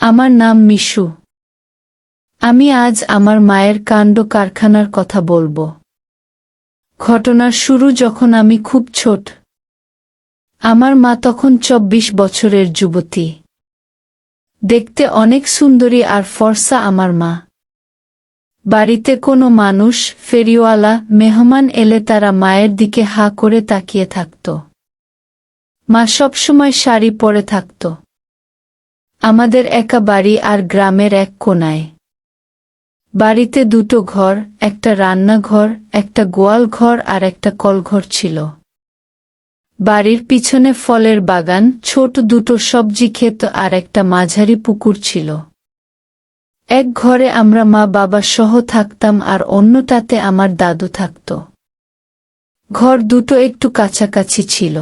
আমার নাম মিশু। আমি আজ আমার মায়ের কাণ্ড কারখানার কথা বলবো। ঘটনার শুরু যখন আমি খুব ছোট। আমার মা তখন ২৪ বছরের যুবতী। দেখতে অনেক সুন্দরী আর ফর্সা আমার মা। বাড়িতে কোনো মানুষ, ফেরিওয়ালা, মেহমান এলে তারা মায়ের দিকে হা করে তাকিয়ে থাকত। মা সবসময় শাড়ি পরে থাকত। আমাদের একা বাড়ি আর গ্রামের এক কোনায়। বাড়িতে দুটো ঘর, একটা রান্নাঘর, একটা গোয়াল ঘর আর একটা কলঘর ছিল। বাড়ির পিছনে ফলের বাগান, ছোট দুটো সবজি ক্ষেত আর একটা মাঝারি পুকুর ছিল। এক ঘরে আমরা মা বাবা সহ থাকতাম আর অন্যটাতে আমার দাদু থাকত। ঘর দুটো একটু কাছাকাছি ছিল।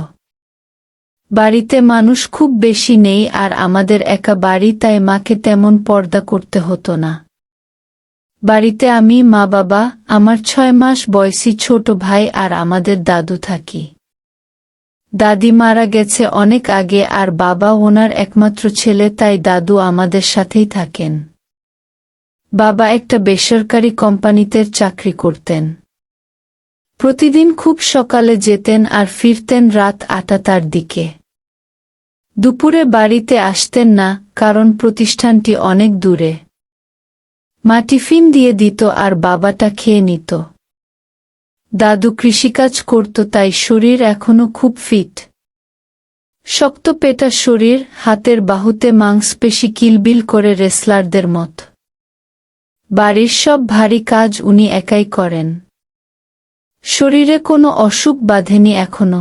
বাড়িতে মানুষ খুব বেশি নেই আর আমাদের একা বাড়ি, তাই মাকে তেমন পর্দা করতে হতো না। বাড়িতে আমি, মা বাবা, আমার ৬ মাস বয়সী ছোট ভাই আর আমাদের দাদু থাকি। দাদি মারা গেছে অনেক আগে আর বাবা ওনার একমাত্র ছেলে, তাই দাদু আমাদের সাথেই থাকেন। বাবা একটা বেসরকারি কোম্পানিতে চাকরি করতেন। প্রতিদিন খুব সকালে যেতেন আর ফিরতেন রাত ৮টার দিকে। দুপুরে বাড়িতে আসতেন না, কারণ প্রতিষ্ঠানটি অনেক দূরে। মা টিফিন দিয়ে দিত আর বাবাটা খেয়ে নিত। দাদু কৃষিকাজ করত, তাই শরীর এখনো খুব ফিট। শক্ত পেটা শরীর, হাতের বাহুতে মাংসপেশি কিলবিল করে রেসলারদের মত। বাড়ির সব ভারী কাজ উনি একাই করেন। শরীরে কোনো অসুখ বাঁধেনি এখনো।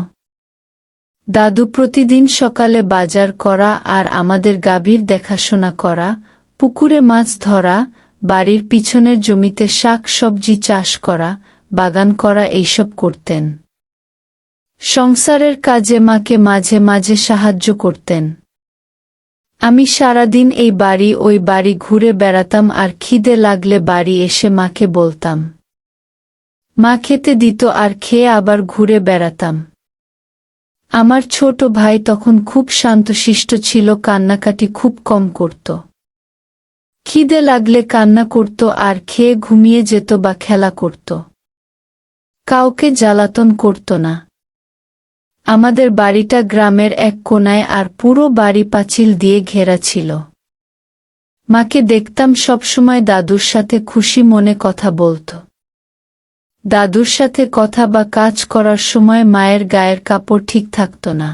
দাদু প্রতিদিন সকালে বাজার করা আর আমাদের গাভীর দেখাশোনা করা, পুকুরে মাছ ধরা, বাড়ির পিছনের জমিতে শাক সবজি চাষ করা, বাগান করা এইসব করতেন। সংসারের কাজে মাকে মাঝে মাঝে সাহায্য করতেন। আমি সারাদিন এই বাড়ি ওই বাড়ি ঘুরে বেড়াতাম আর খিদে লাগলে বাড়ি এসে মাকে বলতাম। মা খেতে দিত আর খেয়ে আবার ঘুরে বেড়াতাম। আমার ছোট ভাই তখন খুব শান্তশিষ্ট ছিল, কান্নাকাটি খুব কম করত। খিদে লাগলে কান্না করত আর খেয়ে ঘুমিয়ে যেত বা খেলা করত। কাউকে জ্বালাতন করত না। আমাদের বাড়িটা গ্রামের এক কোনায় আর পুরো বাড়ি পাঁচিল দিয়ে ঘেরা ছিল। মাকে দেখতাম সবসময় দাদুর সাথে খুশি মনে কথা বলত। দাদুর সাথে কথা বা কাজ করার সময় মায়ের গায়ের কাপড় ঠিক থাকত না।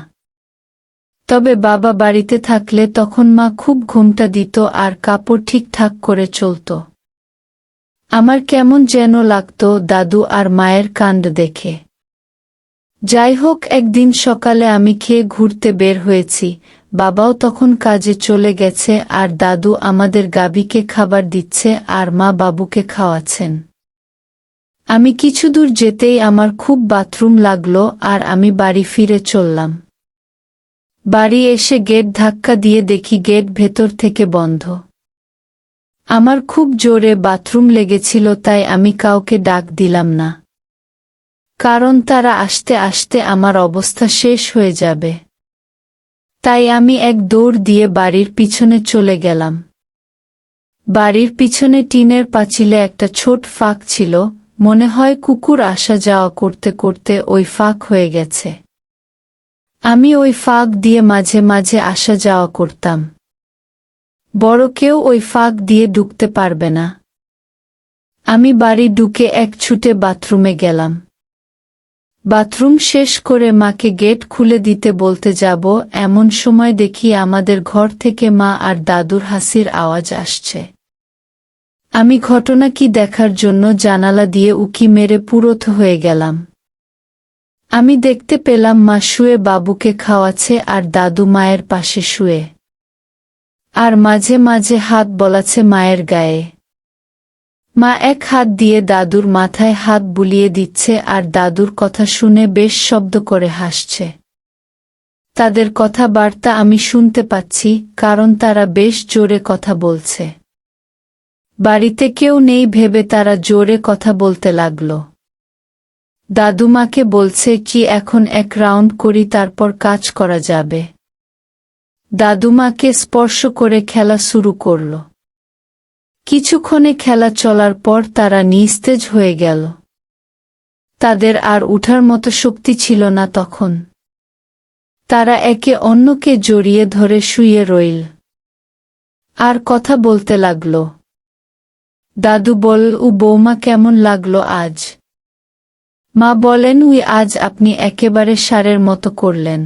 তবে বাবা বাড়িতে থাকলে তখন মা খুব ঘুমটা দিত আর কাপড় ঠিকঠাক করে চলত। আমার কেমন যেন লাগত দাদু আর মায়ের কাণ্ড দেখে। যাই হোক, একদিন সকালে আমি খেয়ে ঘুরতে বের হয়েছি, বাবাও তখন কাজে চলে গেছে আর দাদু আমাদের গাভীকে খাবার দিচ্ছে আর মা বাবুকে খাওয়াচ্ছেন। আমি কিছু দূর যেতেই আমার খুব বাথরুম লাগলো আর আমি বাড়ি ফিরে চললাম। বাড়ি এসে গেট ধাক্কা দিয়ে দেখি গেট ভেতর থেকে বন্ধ। আমার খুব জোরে বাথরুম লেগেছিল, তাই আমি কাউকে ডাক দিলাম না, কারণ তারা আসতে আসতে আমার অবস্থা শেষ হয়ে যাবে। তাই আমি এক দৌড় দিয়ে বাড়ির পিছনে চলে গেলাম। বাড়ির পিছনে টিনের পাঁচিলে একটা ছোট ফাঁক ছিল, মনে হয় কুকুর আসা যাওয়া করতে করতে ওই ফাঁক হয়ে গেছে। আমি ওই ফাঁক দিয়ে মাঝে মাঝে আসা যাওয়া করতাম। বড় কেউ ওই ফাঁক দিয়ে ঢুকতে পারবে না। আমি বাড়ি ঢুকে এক ছুটে বাথরুমে গেলাম। বাথরুম শেষ করে মাকে গেট খুলে দিতে বলতে যাব, এমন সময় দেখি আমাদের ঘর থেকে মা আর দাদুর হাসির আওয়াজ আসছে। আমি ঘটনা কি দেখার জন্য জানালা দিয়ে উকি মেরে পুরোথ হয়ে গেলাম। আমি দেখতে পেলাম মা শুয়ে বাবুকে খাওয়াচ্ছে আর দাদু মায়ের পাশে শুয়ে, আর মাঝে মাঝে হাত বলাচ্ছে মায়ের গায়ে। মা এক হাত দিয়ে দাদুর মাথায় হাত বুলিয়ে দিচ্ছে আর দাদুর কথা শুনে বেশ শব্দ করে হাসছে। তাদের কথাবার্তা আমি শুনতে পাচ্ছি, কারণ তারা বেশ জোরে কথা বলছে। বাড়িতে কেউ নেই ভেবে তারা জোরে কথা বলতে লাগলো। দাদু মাকে বলছে কি, এখন এক রাউন্ড করি তারপর কাজ করা যাবে। দাদুমাকে স্পর্শ করে খেলা শুরু করল। কিছুক্ষণে খেলা চলার পর তারা নিস্তেজ হয়ে গেল। তাদের আর উঠার মতো শক্তি ছিল না তখন। তারা একে অন্যকে জড়িয়ে ধরে শুয়ে রইল। আর কথা বলতে লাগল। দাদু বলল, ও বৌমা কেমন লাগলো আজ? মা বলেন, উই আজ আপনি একেবারে ষাঁড়ের মতো করলেন।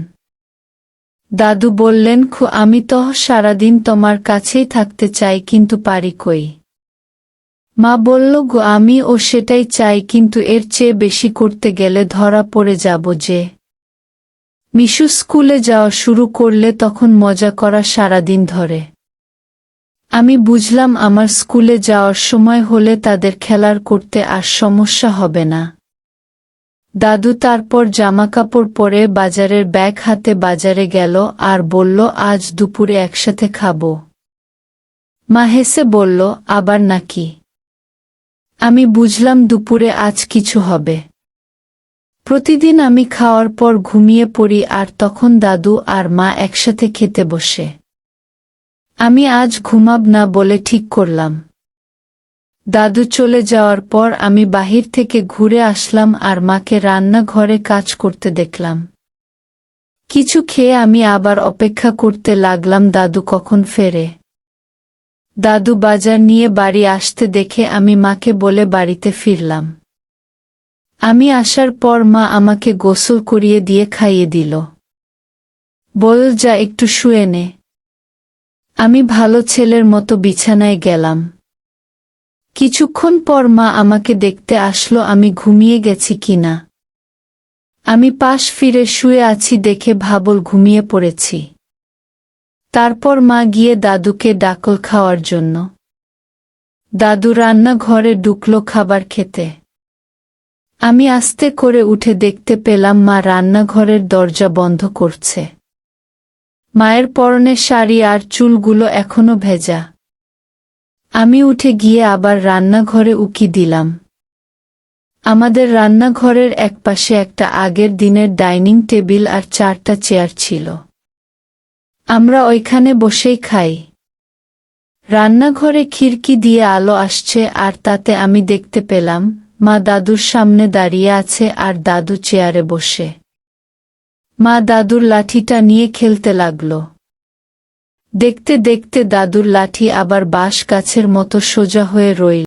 দাদু বললেন, আমি তো সারাদিন তোমার কাছেই থাকতে চাই, কিন্তু পারি কই। মা বলল, আমি ও সেটাই চাই, কিন্তু এর চেয়ে বেশি করতে গেলে ধরা পড়ে যাব যে। মিশু স্কুলে যাওয়া শুরু করলে তখন মজা করা সারাদিন ধরে। আমি বুঝলাম আমার স্কুলে যাওয়ার সময় হলে তাদের খেলার করতে আর সমস্যা হবে না। দাদু তারপর জামাকাপড় পরে বাজারের ব্যাগ হাতে বাজারে গেল আর বলল, আজ দুপুরে একসাথে খাবো। মা হেসে বলল, আবার নাকি? আমি বুঝলাম দুপুরে আজ কিছু হবে। প্রতিদিন আমি খাওয়ার পর ঘুমিয়ে পড়ি আর তখন দাদু আর মা একসাথে খেতে বসে। আমি আজ ঘুমাব না বলে ঠিক করলাম। দাদু চলে যাওয়ার পর আমি বাহির থেকে ঘুরে আসলাম আর মাকে রান্নাঘরে কাজ করতে দেখলাম। কিছু খেয়ে আমি আবার অপেক্ষা করতে লাগলাম দাদু কখন ফেরে। দাদু বাজার নিয়ে বাড়ি আসতে দেখে আমি মাকে বলে বাড়িতে ফিরলাম। আমি আসার পর মা আমাকে গোসল করিয়ে দিয়ে খাইয়ে দিল। বল, যা একটু শুয়ে নে। আমি ভালো ছেলের মতো বিছানায় গেলাম। কিছুক্ষণ পর মা আমাকে দেখতে আসলো আমি ঘুমিয়ে গেছি কিনা। আমি পাশ ফিরে শুয়ে আছি দেখে ভাবল ঘুমিয়ে পড়েছি। তারপর মা গিয়ে দাদুকে ডাকল খাওয়ার জন্য। দাদু রান্নাঘরে ঢুকলো খাবার খেতে। আমি আস্তে করে উঠে দেখতে পেলাম মা রান্নাঘরের দরজা বন্ধ করছে। মায়ের পরনে শাড়ি আর চুলগুলো এখনো ভেজা। আমি উঠে গিয়ে আবার রান্নাঘরে উকি দিলাম। আমাদের রান্নাঘরের একপাশে একটা আগের দিনের ডাইনিং টেবিল আর 4টা চেয়ার ছিল। আমরা ওইখানে বসেই খাই। রান্নাঘরে খিড়কি দিয়ে আলো আসছে আর তাতে আমি দেখতে পেলাম মা দাদুর সামনে দাঁড়িয়ে আছে আর দাদু চেয়ারে বসে। মা দাদুর লাঠিটা নিয়ে খেলতে লাগল। দেখতে দেখতে দাদুর লাঠি আবার বাঁশ গাছের মতো সোজা হয়ে রইল।